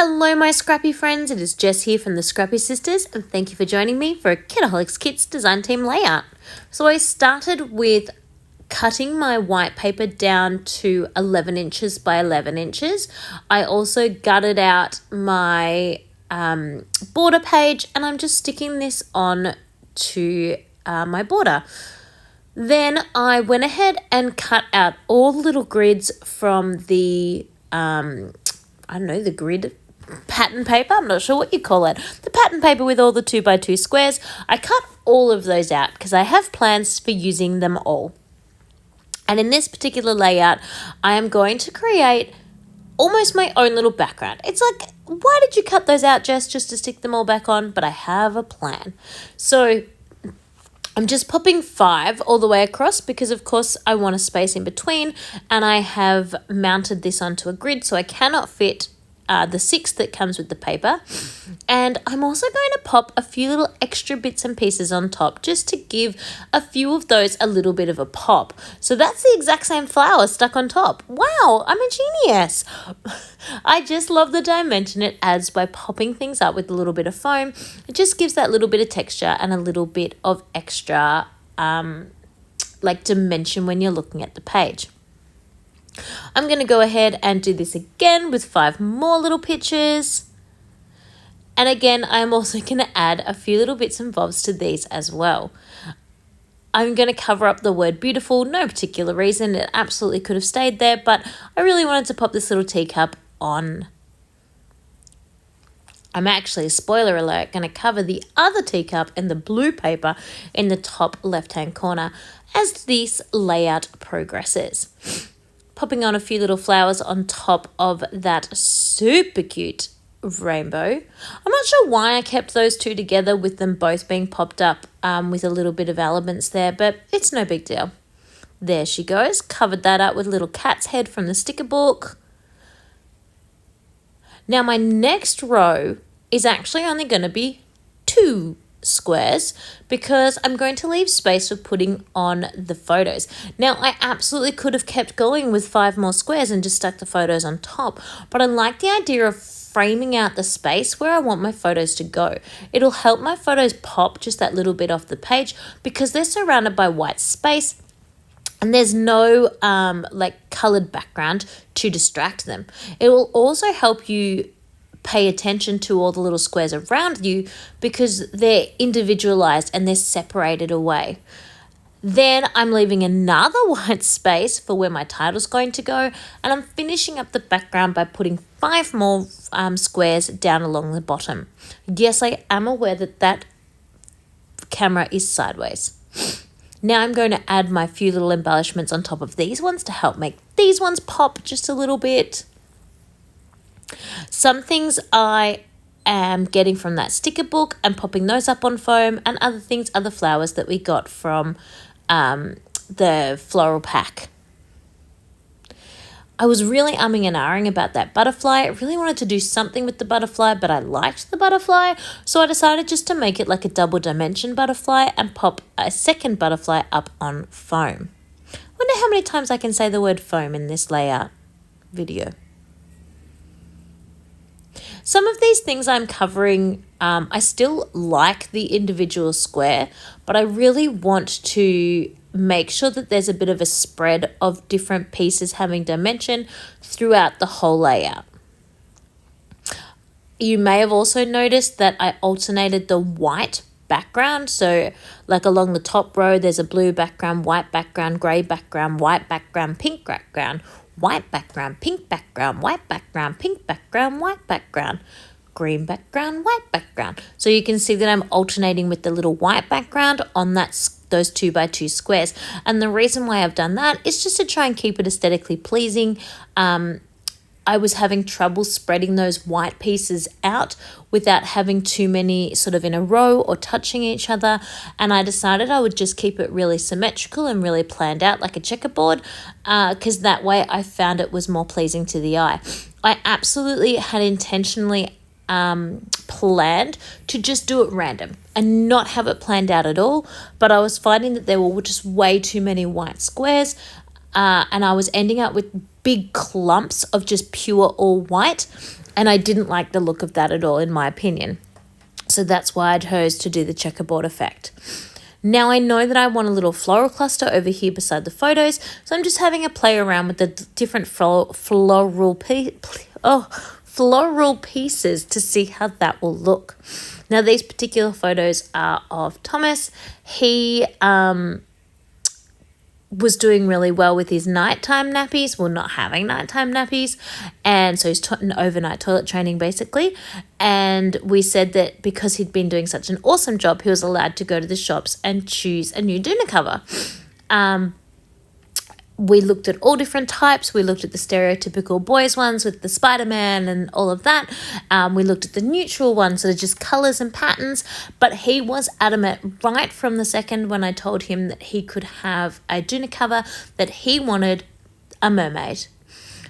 Hello my Scrappy friends, it is Jess here from the Scrappy Sisters and thank you for joining me for a Kitaholic Kits design team layout. So I started with cutting my white paper down to 11 inches by 11 inches. I also gutted out my border page and I'm just sticking this on to my border. Then I went ahead and cut out all the little grids from the the grid pattern paper. I'm not sure what you call it. The pattern paper with all the 2x2 squares. I cut all of those out because I have plans for using them all. And in this particular layout, I am going to create almost my own little background. It's like, why did you cut those out, Jess, just to stick them all back on? But I have a plan. So I'm just popping 5 all the way across because, of course, I want a space in between, and I have mounted this onto a grid so I cannot fit the 6 that comes with the paper. And I'm also going to pop a few little extra bits and pieces on top just to give a few of those a little bit of a pop. So that's the exact same flower stuck on top. Wow, I'm a genius. I just love the dimension it adds by popping things up with a little bit of foam. It just gives that little bit of texture and a little bit of extra dimension when you're looking at the page. I'm going to go ahead and do this again with 5 more little pictures. And again, I'm also going to add a few little bits and bobs to these as well. I'm going to cover up the word beautiful, no particular reason. It absolutely could have stayed there, but I really wanted to pop this little teacup on. I'm actually, spoiler alert, going to cover the other teacup in the blue paper in the top left-hand corner as this layout progresses. Popping on a few little flowers on top of that super cute rainbow. I'm not sure why I kept those two together with them both being popped up with a little bit of elements there, but it's no big deal. There she goes. Covered that up with a little cat's head from the sticker book. Now my next row is actually only going to be 2 squares because I'm going to leave space for putting on the photos. Now I absolutely could have kept going with 5 more squares and just stuck the photos on top, but I like the idea of framing out the space where I want my photos to go. It'll help my photos pop just that little bit off the page because they're surrounded by white space and there's no colored background to distract them. It will also help you pay attention to all the little squares around you because they're individualized and they're separated away. Then I'm leaving another white space for where my title's going to go, and I'm finishing up the background by putting 5 more squares down along the bottom. Yes, I am aware that camera is sideways. Now I'm going to add my few little embellishments on top of these ones to help make these ones pop just a little bit. Some things I am getting from that sticker book and popping those up on foam, and other things are the flowers that we got from the floral pack. I was really umming and ahhing about that butterfly. I really wanted to do something with the butterfly, but I liked the butterfly, so I decided just to make it like a double dimension butterfly and pop a second butterfly up on foam. I wonder how many times I can say the word foam in this layout video. Some of these things I'm covering, I still like the individual square, but I really want to make sure that there's a bit of a spread of different pieces having dimension throughout the whole layout. You may have also noticed that I alternated the white background. So like along the top row, there's a blue background, white background, grey background, white background, pink background, white background, pink background, white background, pink background, white background, green background, white background. So you can see that I'm alternating with the little white background on those 2x2 squares. And the reason why I've done that is just to try and keep it aesthetically pleasing. I was having trouble spreading those white pieces out without having too many sort of in a row or touching each other, and I decided I would just keep it really symmetrical and really planned out like a checkerboard because that way I found it was more pleasing to the eye. I absolutely had intentionally planned to just do it random and not have it planned out at all, but I was finding that there were just way too many white squares and I was ending up with big clumps of just pure all white, And I didn't like the look of that at all, in my opinion. So that's why I chose to do the checkerboard effect. Now I know that I want a little floral cluster over here beside the photos, so I'm just having a play around with the different floral pieces to see how that will look. Now these particular photos are of Thomas. He was doing really well with his nighttime nappies, well, not having nighttime nappies, and so he's overnight toilet training basically. And we said that because he'd been doing such an awesome job, he was allowed to go to the shops and choose a new doona cover. We looked at all different types. We looked at the stereotypical boys ones with the Spider-Man and all of that. We looked at the neutral ones that are just colours and patterns. But he was adamant right from the second when I told him that he could have a doona cover that he wanted a mermaid.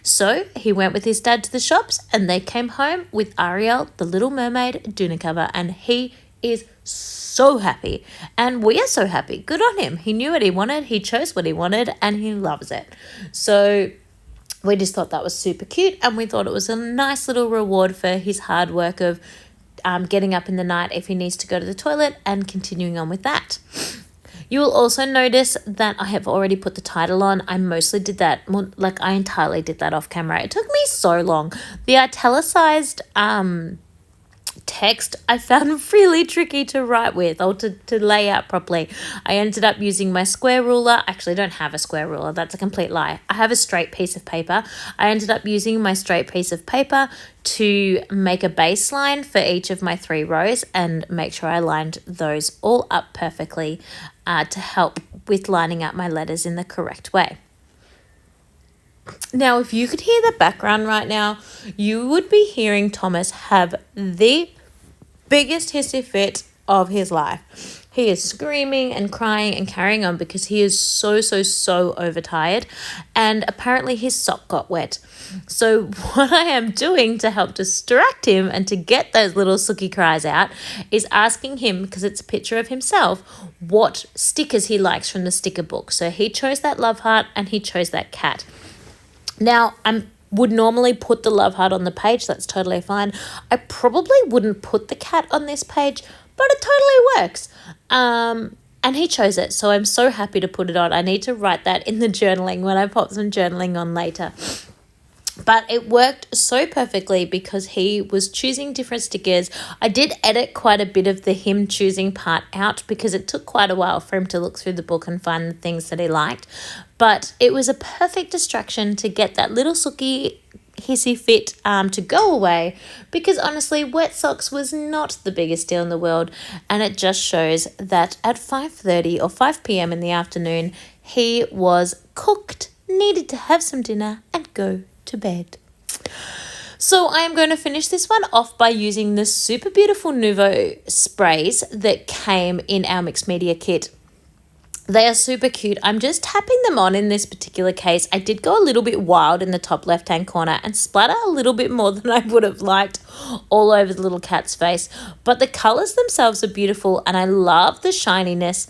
So he went with his dad to the shops and they came home with Ariel, the Little Mermaid doona cover, and he is so happy, and we are so happy. Good on him. He knew what he wanted, he chose what he wanted, and he loves it. So we just thought that was super cute, and we thought it was a nice little reward for his hard work of getting up in the night if he needs to go to the toilet and continuing on with that. You will also notice that I have already put the title on. I mostly did that, I entirely did that off camera. It took me so long. The italicized text I found really tricky to write with or to lay out properly. I ended up using my square ruler. Actually, I don't have a square ruler. That's a complete lie. I have a straight piece of paper. I ended up using my straight piece of paper to make a baseline for each of my 3 rows and make sure I lined those all up perfectly to help with lining up my letters in the correct way. Now, if you could hear the background right now, you would be hearing Thomas have the biggest hissy fit of his life. He is screaming and crying and carrying on because he is so overtired, and apparently his sock got wet. So what I am doing to help distract him and to get those little sookie cries out is asking him, because it's a picture of himself, what stickers he likes from the sticker book. So he chose that love heart and he chose that cat. Now, I would normally put the love heart on the page. That's totally fine. I probably wouldn't put the cat on this page, but it totally works. And he chose it, so I'm so happy to put it on. I need to write that in the journaling when I pop some journaling on later. But it worked so perfectly because he was choosing different stickers. I did edit quite a bit of the him choosing part out because it took quite a while for him to look through the book and find the things that he liked. But it was a perfect distraction to get that little sookie hissy fit to go away, because honestly, wet socks was not the biggest deal in the world, and it just shows that at 5:30 or 5 p.m. in the afternoon, he was cooked, needed to have some dinner and go to bed. So I am going to finish this one off by using the super beautiful Nuvo sprays that came in our mixed media kit. They are super cute. I'm just tapping them on in this particular case. I did go a little bit wild in the top left-hand corner and splatter a little bit more than I would have liked all over the little cat's face. But the colours themselves are beautiful and I love the shininess.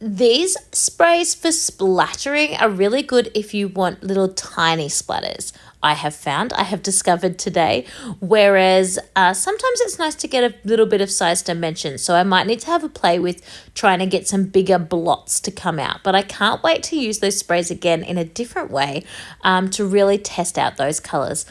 These sprays for splattering are really good if you want little tiny splatters. I have discovered today, whereas sometimes it's nice to get a little bit of size dimension, so I might need to have a play with trying to get some bigger blots to come out, but I can't wait to use those sprays again in a different way to really test out those colours.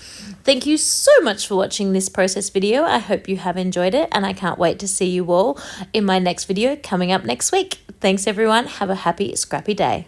Thank you so much for watching this process video. I hope you have enjoyed it, and I can't wait to see you all in my next video coming up next week. Thanks everyone. Have a happy scrappy day.